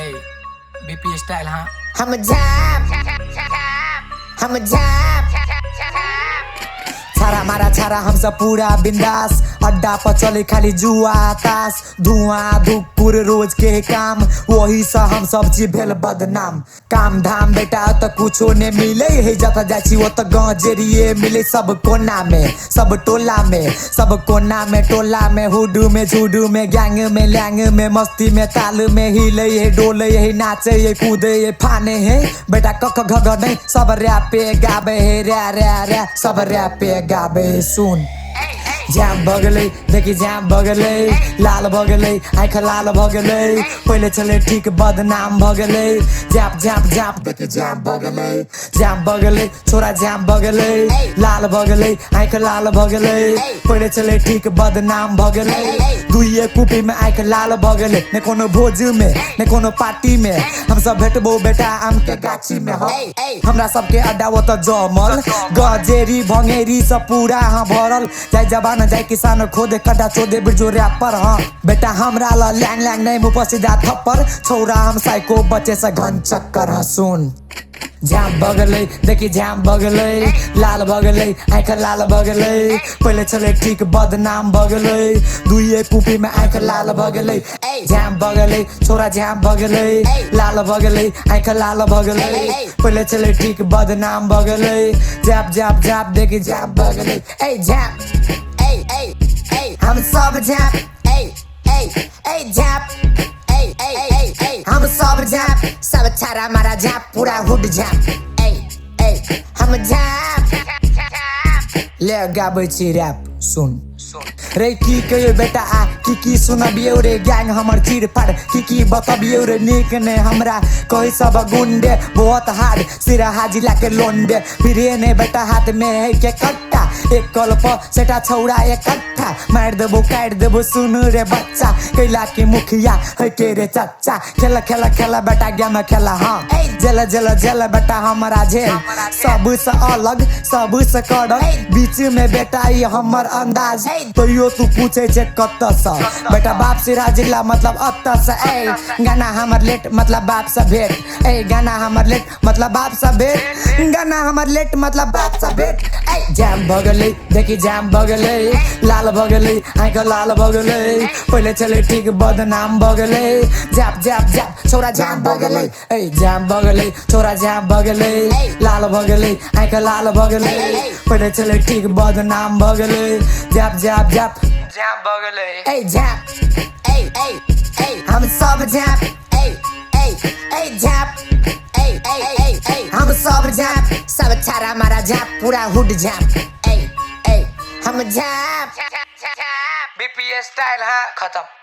Hey, BP style, huh? I'm a jab, I'm a jab. छारा मारा छारा हम सब पूरा बिंदास, अड्डा पर चले खाली जुआ तास, धुआं धुकुर रोज के काम, वही सा हम सब जी भेल बदनाम। काम धाम बेटा तो कुछो ने मिले है, जता जाची वो तो गजेरिए मिले सब कोना में, सब टोला में, सब कोना में टोला में, हुडू में झुडू में, गैंग में लैंग में, मस्ती में ताल में हिले है डोले है नाचे है कूदे है फाने है बेटा कख घग नहीं सब रैप पे गाबे है रे रे रे सब रैप पे गाबे सुन। जाम भगले देखी जाम भगले लाल भगले आँख लाल भगले पहले चले ठीक बदनाम भगले जाप जाप जाप देखी जाम भगले छोरा जाम भगले लाल भगले आँख लाल भगले पहले चले ठीक बदनाम भगले दुइये कुपी में आँख लाल भगले ने कोनो भोज में ने कोनो पार्टी में हम सब भेटबो बेटा आम के गाछी में हो हमरा सबके अड्डा वो तो जमल गजेरी भंगेरी सब पूरा हाँ भरल जाय जबान जाय किसान खोदे कटा चोदे बिरजो रैपर हाँ बेटा हमरा ला लैंग लैंग नहीं मुँह पर सीधा थप्पड़ छोरा हम साइको बच्चे से घन चक्कर हाँ सुन। जाम भगले देखी जाम भगले लाल भगले आँख लाल भगले पहले चले ठीक बदनाम भगले दुइये कुपी में आँख लाल भगले जाम भगले छोरा जाम भगले लाल भगले आँख लाल भगले पहले चले ठीक बदनाम भगले जाप जाप जाप देखी जाम भगले ए जाप हम सब जाप जाप हम सब जाप सब छारा मारा जाप पूरा हुड जाप हम जाप ले गाबै छी रैप सुन रे की कहियो बेटा आ की सुनबियो रे गैंग हमर चीर फाड़ की बतबियो रे निक ने हमरा कहि सब गुंडे बहुत हार्ड सिरा हाजिला के लोंडे फिर ने बेटा हाथ में है के कट्टा एक कल्प सेटा छौड़ा इकट्ठा मार देबो काट देबो सुन रे बच्चा कैला की मुखिया है के रे चाचा खेला खेला खेला बेटा गेम खेला हाँ जला जला जला बेटा हमारा झेल सब से अलग सब से कड़क बीच में बेटा ये हमर अंदाज तो यो तू पूछे छे कत सा बेटा बाप सिरा जिला मतलब अत से ए गाना हमर लेट मतलब बाप से भेट ए गाना हमर लेट मतलब बाप से भेट गाना हमर लेट मतलब बाप से भेट ए जाम भगले देखी जाम भगले लाल भगले आँख लाल भगले पहले चले ठीक बदनाम भगले जाप जाप जाप छोरा जाम भगले ए जाम भगले छोरा जाम भगले लाल भगले आँख लाल भगले पहले चले ठीक बदनाम भगले जाप जाप जाप जाम भगले ए जाप हम सब जाप जाप हम सब जाप सब छारा मारा जाप पूरा हुड जाप हम जाप BP style, huh? खत्म।